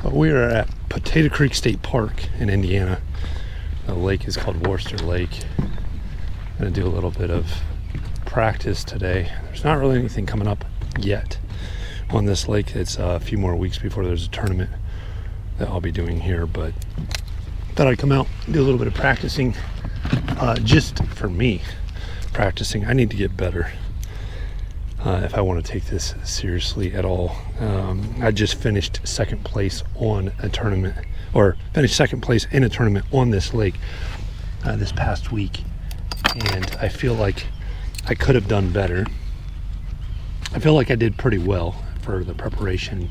But we are at Potato Creek State Park in Indiana. The lake is called Worcester Lake. I'm gonna do a little bit of practice today. There's not really anything coming up yet on this lake. It's a few more weeks before there's a tournament that I'll be doing here, but thought I'd come out and do a little bit of practicing, just for me. Practicing. I need to get better if I want to take this seriously at all. I just finished second place on a tournament, or finished second place in a tournament on this lake this past week, and I feel like I could have done better. I feel like I did pretty well for the preparation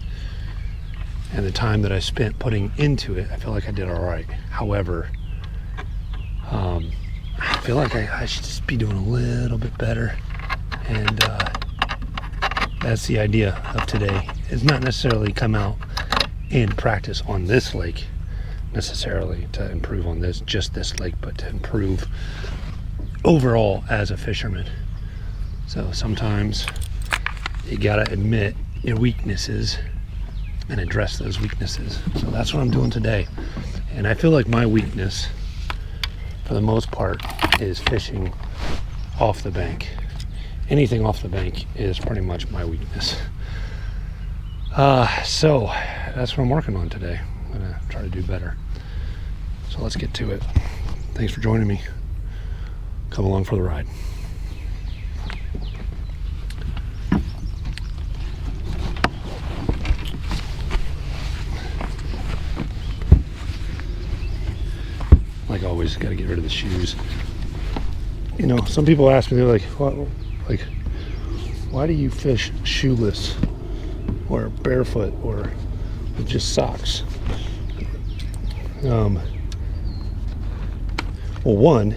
and the time that I spent putting into it. I feel like I did all right. However, I feel like I should just be doing a little bit better, and that's the idea of today. It's not necessarily come out and practice on this lake necessarily to improve on just this lake, but to improve overall as a fisherman. So sometimes you gotta admit your weaknesses and address those weaknesses. So that's what I'm doing today. And I feel like my weakness, for the most part, is fishing off the bank. Anything off the bank is pretty much my weakness. So that's what I'm working on today. I'm gonna try to do better. So let's get to it. Thanks for joining me. Come along for the ride. Like always, got to get rid of the shoes. You know, some people ask me, they're like, why do you fish shoeless or barefoot or with just socks? Well, one,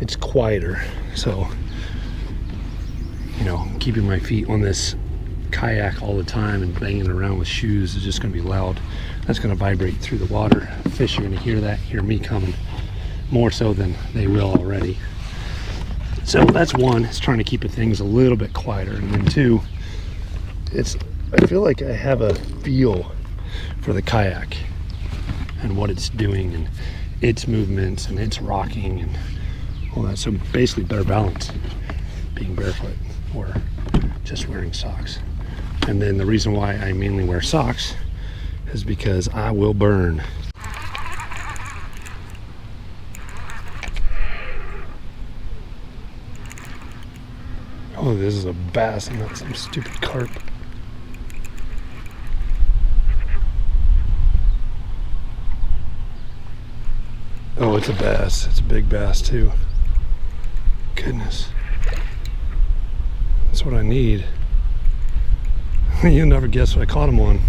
it's quieter, so keeping my feet on this kayak all the time and banging around with shoes is just going to be loud. That's going to vibrate through the water. Fish are going to hear that, hear me coming, more so than they will already. So that's one, it's trying to keep things a little bit quieter. And then two, I feel like I have a feel for the kayak and what it's doing and its movements and its rocking and all that. So basically better balance being barefoot or just wearing socks. And then the reason why I mainly wear socks is because I will burn. Oh, this is a bass and not some stupid carp. Oh, it's a bass. It's a big bass too. Goodness. That's what I need. You'll never guess what I caught him on.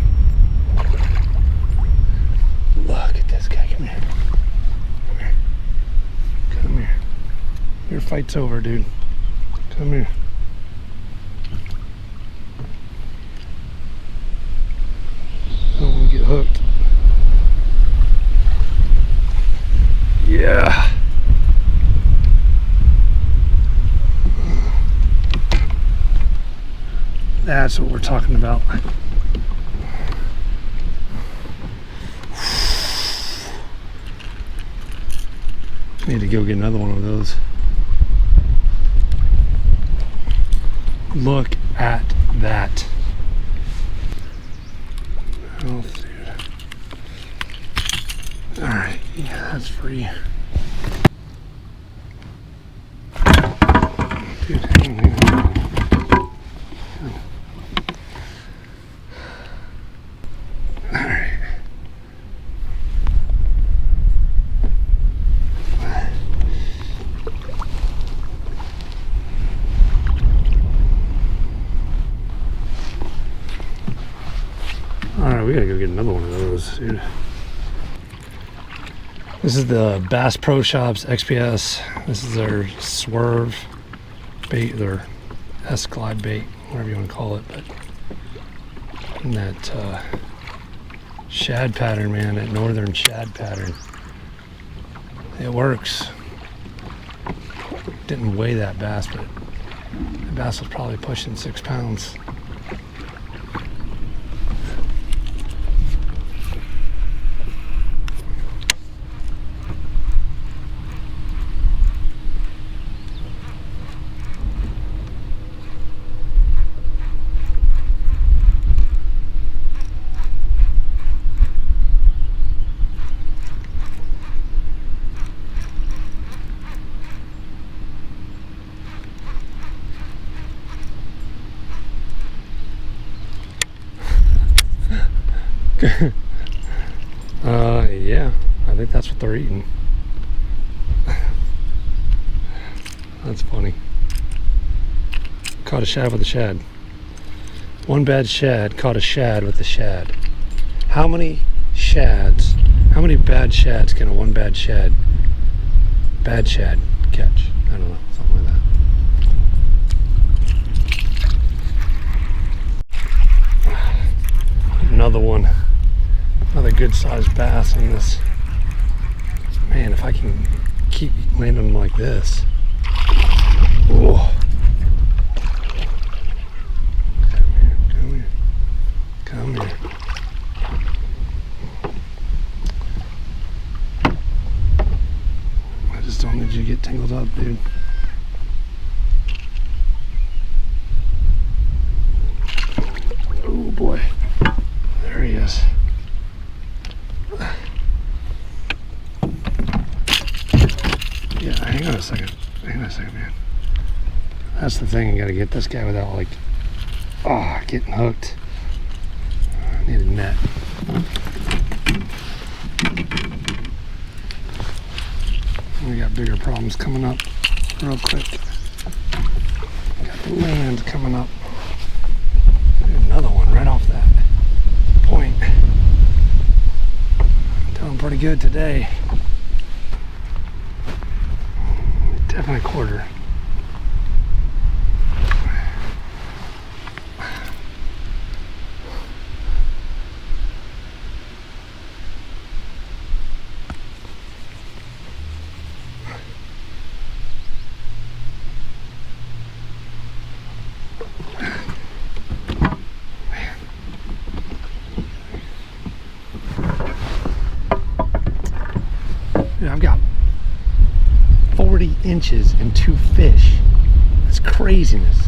Look at this guy. Come here. Come here. Come here. Your fight's over, dude. Come here. I don't want to get hooked. Yeah. That's what we're talking about. Need to go get another one of those. Look at that. Oh, dude. Alright, yeah, that's free. Dude, hang on. Alright. Alright, we gotta go get another one of those, dude. This is the Bass Pro Shops XPS. This is their swerve bait, their S-Glide bait, whatever you want to call it. But in that shad pattern, man, that northern shad pattern, it works. Didn't weigh that bass, but the bass was probably pushing 6 pounds. Yeah, I think that's what they're eating. That's funny. Caught a shad with a shad. One bad shad caught a shad with a shad. How many shads, how many bad shads can a one bad shad catch? I don't know, something like that. Another one. Another good sized bass in this. Man, if I can keep landing them like this. Oh. Come here. Come here. I just don't need you to get tangled up, dude. Oh boy. There he is. Yeah, hang on a second. Hang on a second, man. That's the thing, you gotta get this guy without like, getting hooked. I need a net. We got bigger problems coming up real quick. Got the land coming up. Another one right off that point. Doing pretty good today. Definitely a quarter. Yeah, I've got 40 inches and 2 fish. That's craziness.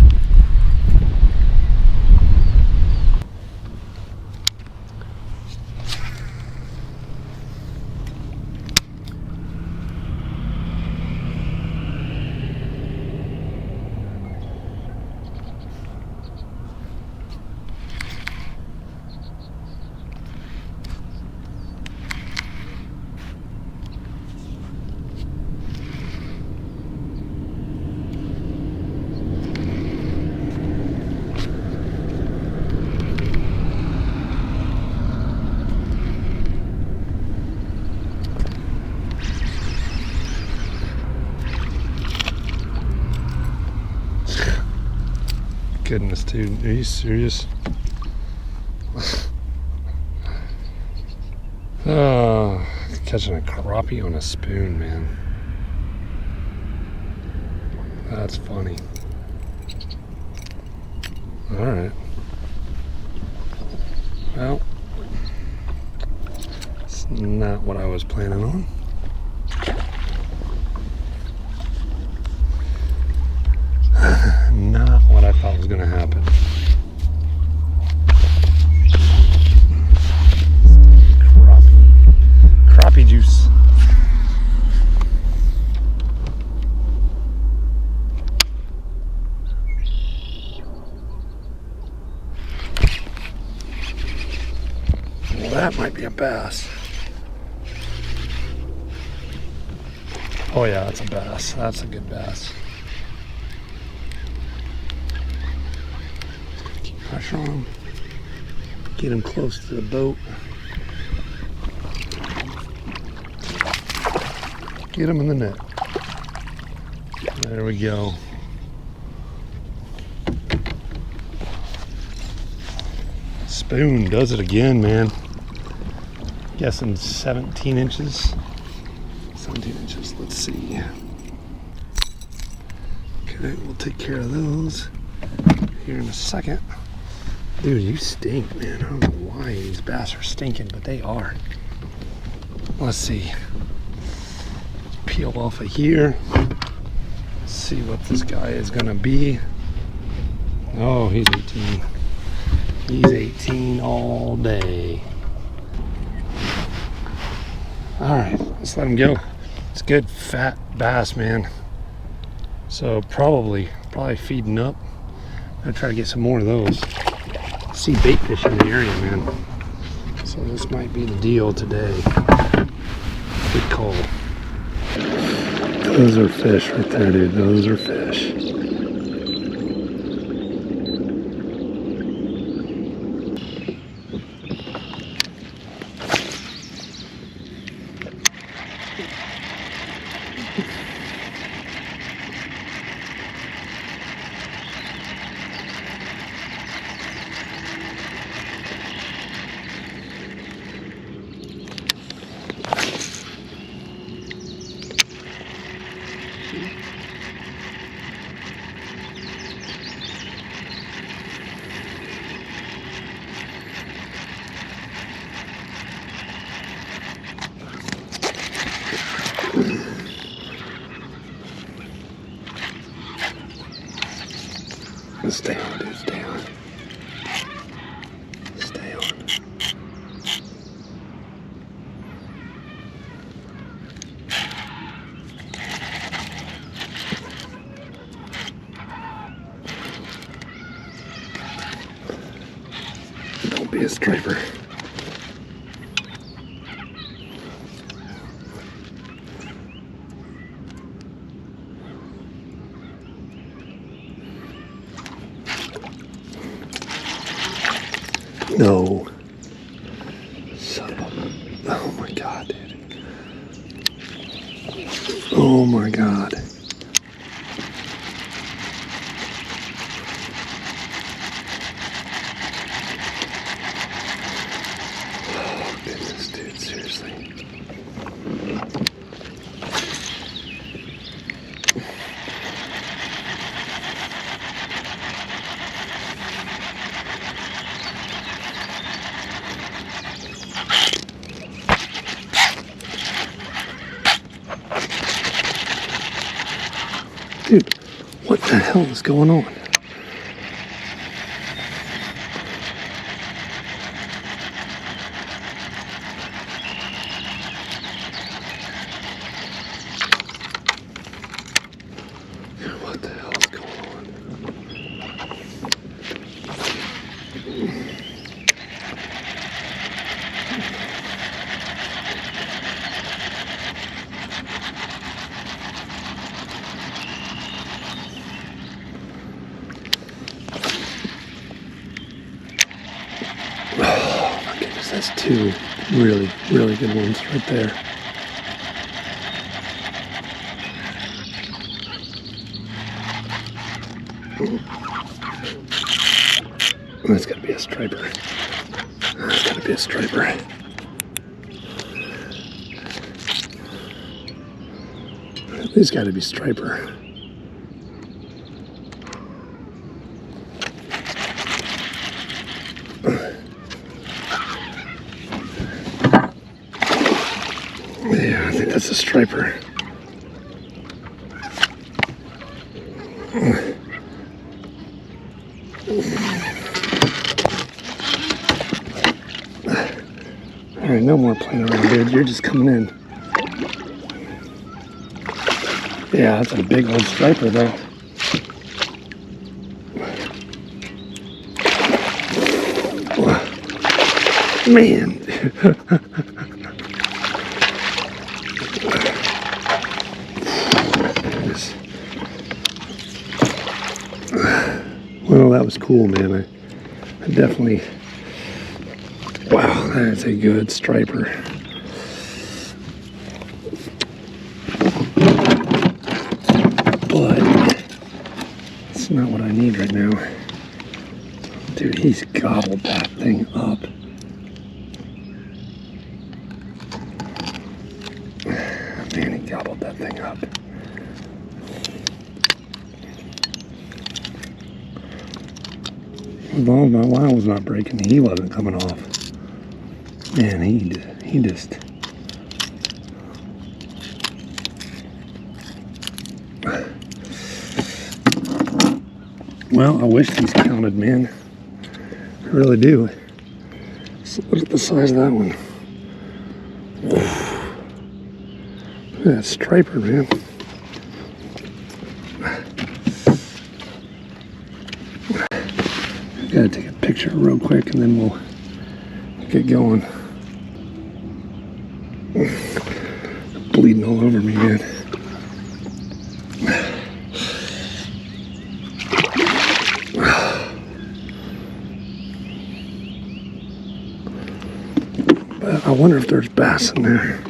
Goodness, dude, are you serious? Oh, catching a crappie on a spoon, man. That's funny. All right. Well, it's not what I was planning on. Not what I thought was going to happen. Crappie juice. Well, that might be a bass. Oh yeah, that's a bass. That's a good bass. Pressure on him. Get him close to the boat. Get him in the net. There we go. Spoon does it again, man. Guessing 17 inches. 17 inches, let's see. Okay, we'll take care of those here in a second. Dude, you stink, man. I don't know why these bass are stinking, but they are. Let's see. Peel off of here. See what this guy is gonna be. Oh, he's 18. He's 18 all day. All right, let's let him go. It's good fat bass, man. So probably feeding up. I'm gonna try to get some more of those. See bait fish in the area, man. So this might be the deal today. Good call. Those are fish right there, dude. Those are fish. Stay on, dude. Stay on. Stay on. Don't be a striper. No. Son of a... Oh my God, dude. Oh my God. Oh goodness, dude, seriously. Dude, what the hell is going on? What the hell is going on? Oh my goodness, that's two really, really good ones right there. That's gotta be a striper. That's gotta be a striper. These gotta be striper. Yeah, I think that's a striper. All right, no more playing around, dude. You're just coming in. Yeah, that's a big old striper, though. Man. Well, that was cool, man. I definitely... Wow, that's a good striper. But it's not what I need right now. Dude, he's gobbled that thing up. Man, he gobbled that thing up. As long as my line was not breaking, he wasn't coming off. Man, he just... Well, I wish these counted, man. I really do. So look at the size of that one. Look at that striper, man. I gotta take a picture real quick and then we'll get going. Bleeding all over me, man. But I wonder if there's bass in there.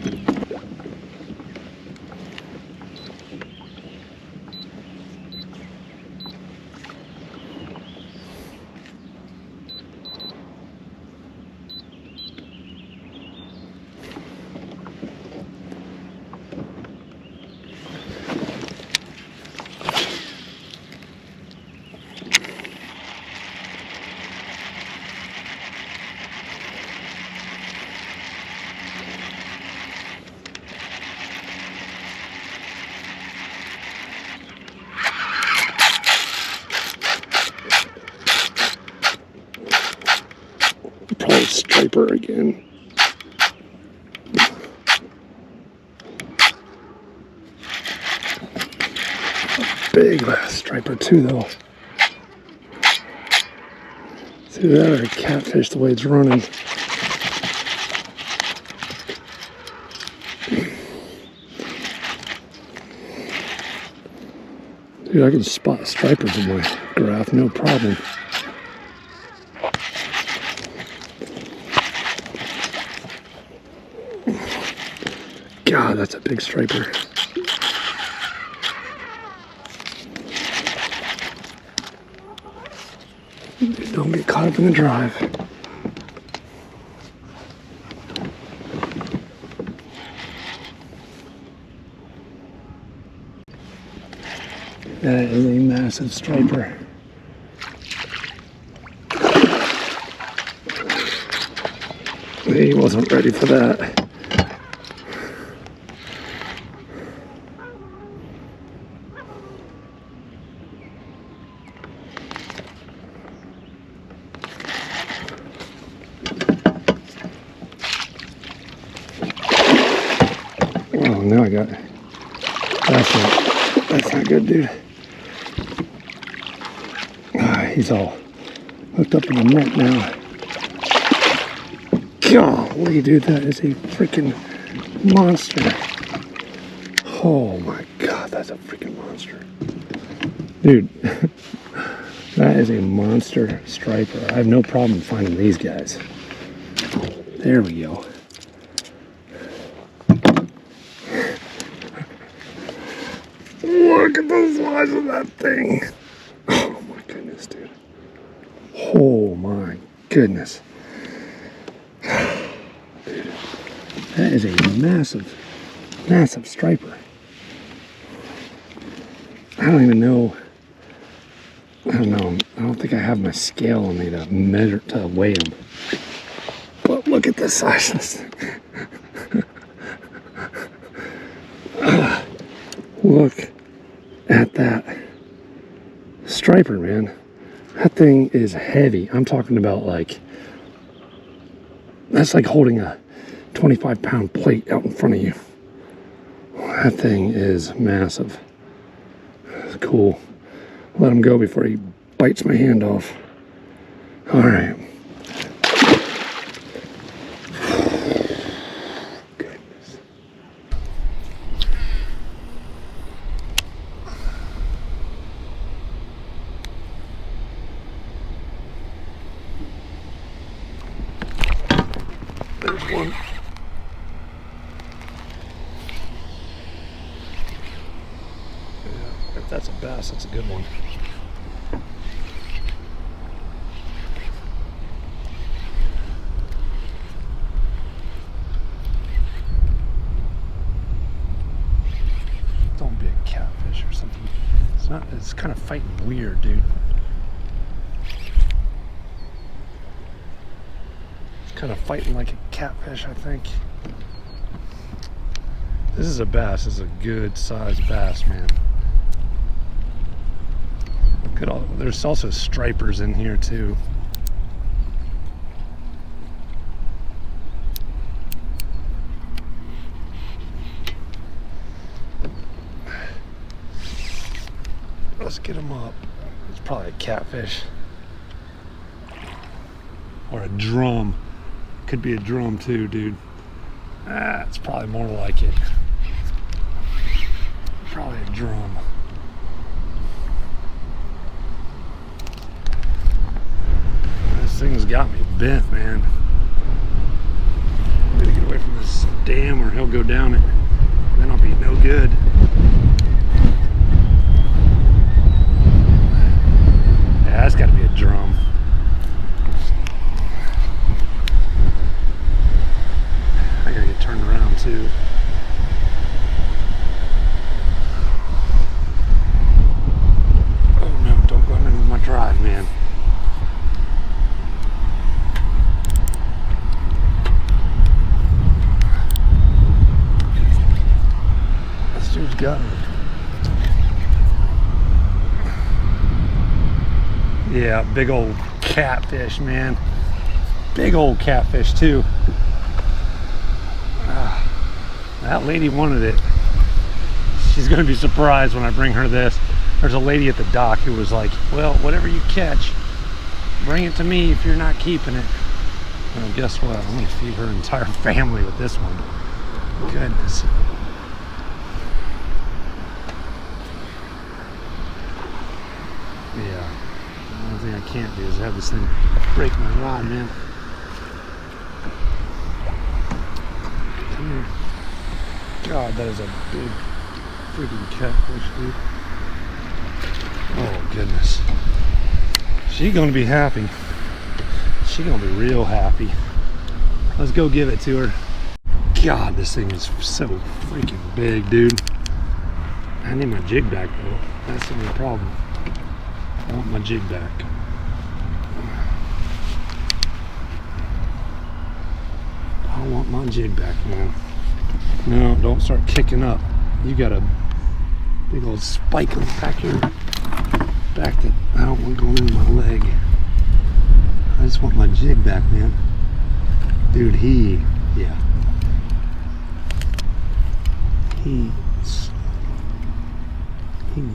Probably striper again. Big striper too, though. See that or a catfish the way it's running. Dude, I can spot stripers in my graph, no problem. God, that's a big striper. Dude, don't get caught up in the drive. That is a massive striper. He wasn't ready for that. Oh, now I got it. That's not good, dude. He's all hooked up in the net now. Golly, dude, that is a freaking monster. Oh my God, that's a freaking monster. Dude, that is a monster striper. I have no problem finding these guys. There we go. Look at the size of that thing. Oh my goodness, dude. Oh my goodness. Dude, that is a massive, massive striper. I don't even know. I don't know. I don't think I have my scale on me to weigh them. But look at the size of this thing. Look at that striper, man. That thing is heavy. I'm talking about that's like holding a 25-pound plate out in front of you. That thing is massive. It's cool. Let him go before he bites my hand off. All right. There's one. Yeah, if that's a bass, that's a good one. Don't be a catfish or something. It's kind of fighting weird, dude. Kind of fighting like a catfish, I think. This is a bass. This is a good sized bass, man. There's also stripers in here too. Let's get him up. It's probably a catfish or a drum. could be a drum too, dude. It's probably more like it. Probably a drum. This thing's got me bent, man. I gotta get away from this dam or he'll go down it. Then I'll be no good. Yeah, that's gotta be a drum. I gotta get turned around too. Oh no, don't go underneath my drive, man. This dude's got me. Yeah, big old catfish, man. Big old catfish too. That lady wanted it. She's gonna be surprised when I bring her this. There's a lady at the dock who was like, well, whatever you catch, bring it to me if you're not keeping it. Well, guess what? I'm gonna feed her entire family with this one. Goodness. Yeah. The only thing I can't do is have this thing break my rod, man. Come here. God, that is a big freaking catfish, dude. Oh, goodness. She's gonna be happy. She's gonna be real happy. Let's go give it to her. God, this thing is so freaking big, dude. I need my jig back, though. That's the only problem. I want my jig back. I want my jig back, man. No, don't start kicking up. You got a big old spike on the back of your back that I don't want going into my leg. I just want my jig back, man. Dude, he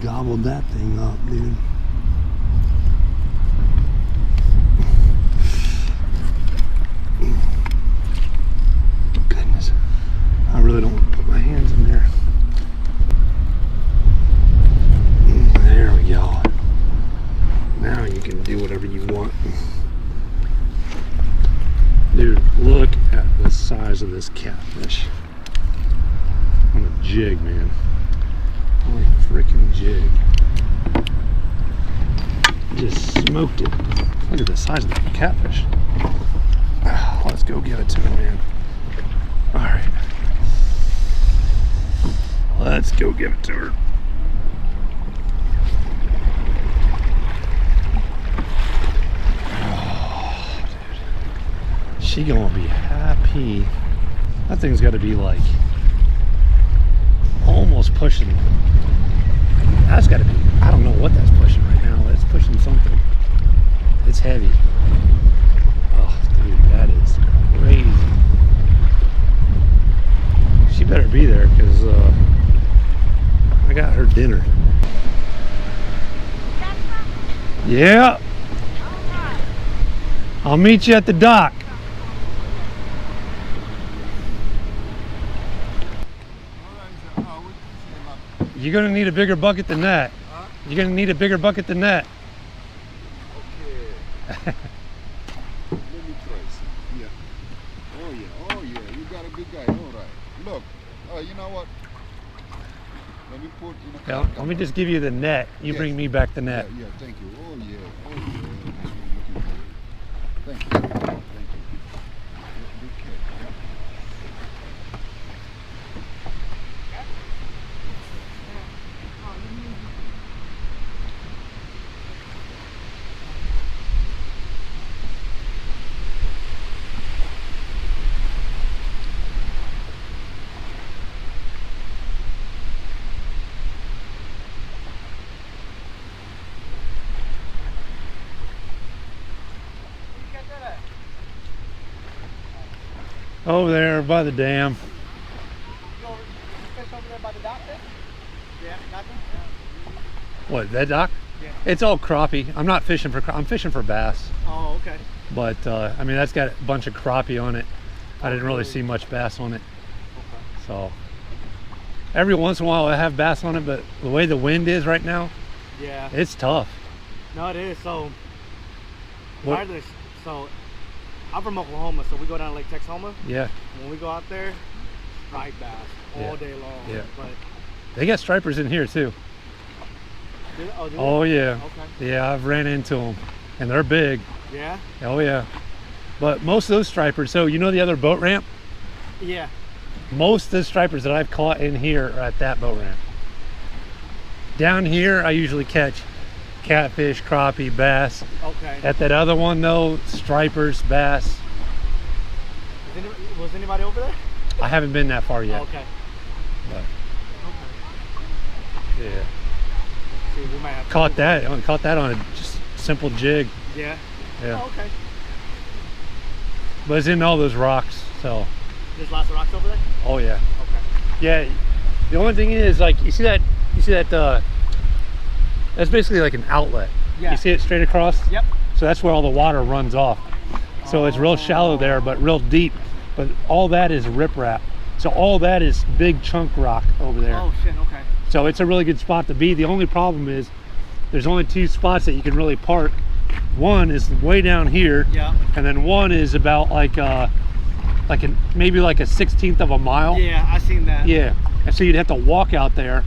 gobbled that thing up, dude. Goodness. I really don't want to put my hands in there. There we go. Now you can do whatever you want. Dude, look at the size of this catfish. On a jig, man. On a freaking jig. Just smoked it. Look at the size of that catfish. Let's go give it to him, man. Alright. Let's go give it to her. Oh, dude. She gonna be happy. That thing's gotta be like almost pushing. That's gotta be, I don't know what that's pushing right now. It's pushing something. It's heavy. Oh, dude, that is crazy. She better be there because I got her dinner. Yeah. I'll meet you at the dock. You're gonna need a bigger bucket than that. Huh? You're gonna need a bigger bucket than that. Okay. Let me try some. Yeah. Oh yeah. You got a big guy. All right. Look. You know what? Let me put in a Yeah, let me just give you the net. You yes. Bring me back the net. Yeah. Thank you. Oh yeah. Thank you. Thank you. Be careful. Over there by the dam. You fish over there by the dock there? Yeah, nothing? What, that dock? Yeah. It's all crappie. I'm not fishing for I'm fishing for bass. Oh, okay. But I mean, that's got a bunch of crappie on it. I didn't really really? see much bass on it. Okay. So every once in a while I have bass on it, but the way the wind is right now, Yeah. it's tough. No, it is. So, What- so I'm from Oklahoma, so we go down to Lake Texoma. Yeah, When we go out there, striped bass all Yeah. day long. Yeah. But they got stripers in here too. do Oh yeah, Okay. yeah, I've ran into them, and they're big. Yeah. Oh yeah, but most of those stripers. So you know the other boat ramp? Yeah. Most of the stripers that I've caught in here are at that boat ramp. Down here, I usually catch catfish, crappie, bass. Okay. At that other one though, stripers, bass. Was anybody over there? I haven't been that far yet. Okay. But, Okay. yeah. See, we might have to Caught move. that. I caught that on a just simple jig. Yeah. Yeah. Oh, okay. But it's in all those rocks. So, There's lots of rocks over there. oh yeah. Okay. Yeah. The only thing is, like, you see that that's basically like an outlet. Yeah. You see it straight across? Yep. So that's where all the water runs off. So it's real shallow there, but real deep. But all that is riprap. So all that is big chunk rock over there. Oh shit. Okay. So it's a really good spot to be. The only problem is there's only two spots that you can really park. One is way down here, Yeah. and then one is about maybe like a 16th of a mile. Yeah, I seen that. Yeah. And so you'd have to walk out there,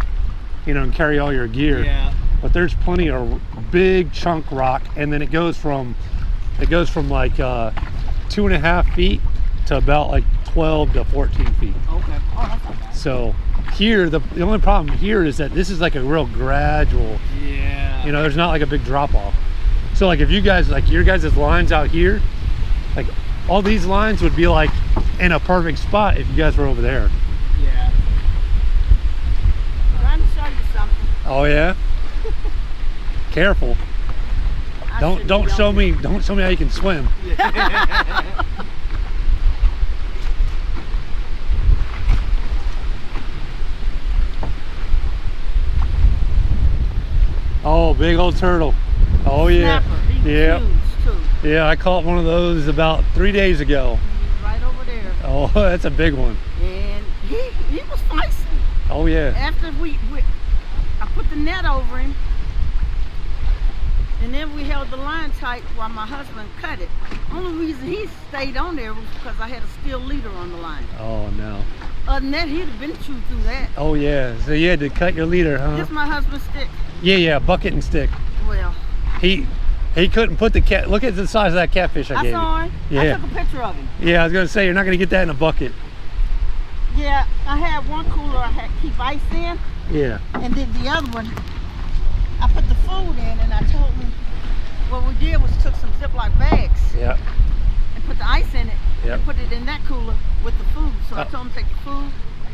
you know, and carry all your gear. Yeah. But there's plenty of big chunk rock, and then it goes from like 2.5 feet to about like 12 to 14 feet. Okay. Oh, that's not bad. So here, the only problem here is that this is like a real gradual, Yeah. you know, there's not like a big drop off. So like if you guys, like your guys' lines out here, like all these lines would be like in a perfect spot if you guys were over there. Yeah. I'm trying to show you something. Oh yeah? Careful. I Don't shouldn't be show on me how you can swim. Oh, big old turtle. Oh yeah. Snapper. He's Yeah. huge too. Yeah, I caught one of those about 3 days ago. He's right over there. Oh, that's a big one. And he was feisty. Oh yeah. After I put the net over him, and then we held the line tight while my husband cut it. Only reason he stayed on there was because I had a steel leader on the line. Oh no. Other than that, he'd have been chewed through that. Oh yeah. So you had to cut your leader, huh? This my husband's stick. Yeah, bucket and stick. Well, He couldn't put the cat. Look at the size of that catfish I I gave saw you. him. Yeah. I took a picture of him. Yeah, I was gonna say you're not gonna get that in a bucket. Yeah, I had one cooler I had to keep ice in, Yeah. and then the other one, I put the food in, and I told him what we did was took some Ziploc bags Yeah. and put the ice in it Yep. and put it in that cooler with the food. So I Oh. told him take the food,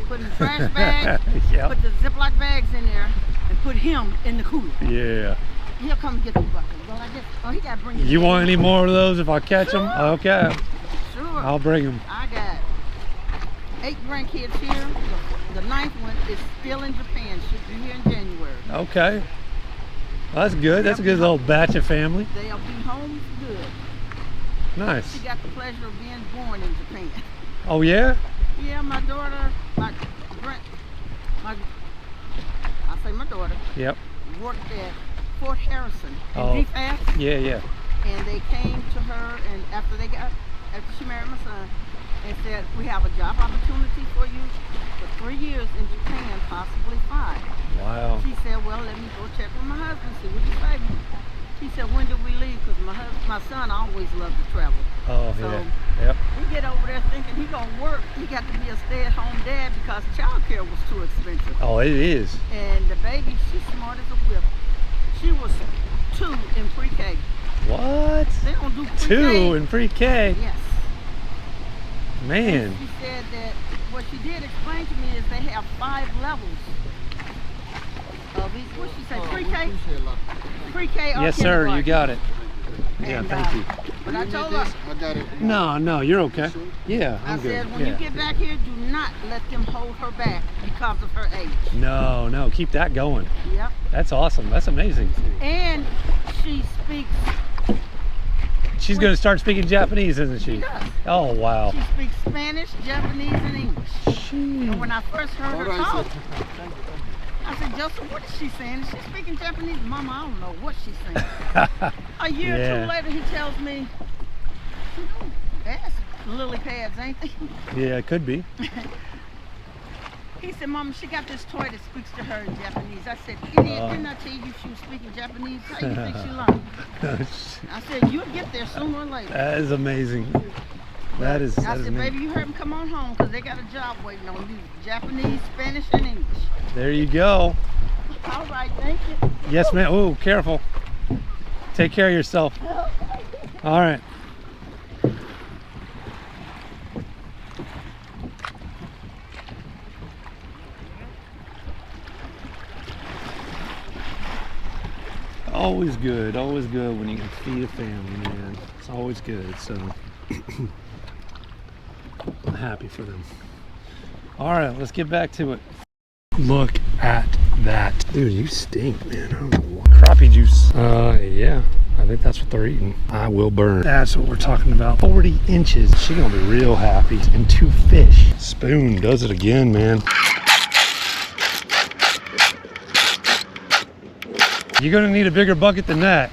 put it in the trash bag, Yep. put the Ziploc bags in there, and put him in the cooler. Yeah. He'll come and get the bucket. Well, I guess, he got to bring his You bag. want any more of those if I catch them? Sure. Okay. Sure. I'll bring them. I got 8 grandkids here. The 9th one is still in Japan. Should be here in January. Okay. Well, that's good. That's a good little batch of family. They'll be home for good. Nice. She got the pleasure of being born in Japan. Oh yeah? Yeah, my daughter, I say my daughter, Yep. worked at Fort Harrison in Oh. DFAS, Yeah, yeah. and they came to her, and after she married my son, and said, we have a job opportunity for you for 3 years in Japan, possibly 5. Wow. She said, well, let me go check with my husband, see what he say. He said, when do we leave? Because my son always loved to travel. Oh So- yeah. Yep. We get over there thinking he gonna work. He got to be a stay-at-home dad because childcare was too expensive. Oh, it is. And the baby, she's smart as a whip. She was 2 in pre-K. What? They don't do pre-K. 2 in pre-K. Yes. Man. And she said that what she did explain to me is they have 5 levels of each. What she say? Pre-K. Pre-K. or Yes, sir. You kindergarten. got it. Yeah. And, Thank you. But I You need told her, this? I got it. No, you're okay. Yeah, I I'm good. said, when you Yeah. get back here, do not let them hold her back because of her age. No, keep that going. Yep. That's awesome. That's amazing. And she speaks, She's going to start speaking Japanese, isn't she? She does. Oh, wow. she speaks Spanish, Japanese, and English. And when I first heard her talk, I said, Joseph, what is she saying? Is she speaking Japanese? Mama, I don't know what she's saying. A year or Yeah. two later, he tells me, that's lily pads, ain't they? Yeah, it could be. He said, Mama, she got this toy that speaks to her in Japanese. I said, idiot, didn't I tell you she was speaking Japanese? How do you think she learned? I said, you'll get there sooner or later. That is amazing. That is I said, neat. baby, you heard them, come on home because they got a job waiting on you. Japanese, Spanish, and English. There you go. All right, thank you. Yes, ma'am. Oh, careful. Take care of yourself. All right. Always good when you can feed a family, man. It's always good, so I'm happy for them. All right, let's get back to it. Look at that. Dude, you stink, man. I don't know what. Crappie juice. Yeah, I think that's what they're eating. I will burn. That's what we're talking about. 40 inches. She's gonna be real happy. And 2 fish. Spoon does it again, man. You're gonna need a bigger bucket than that.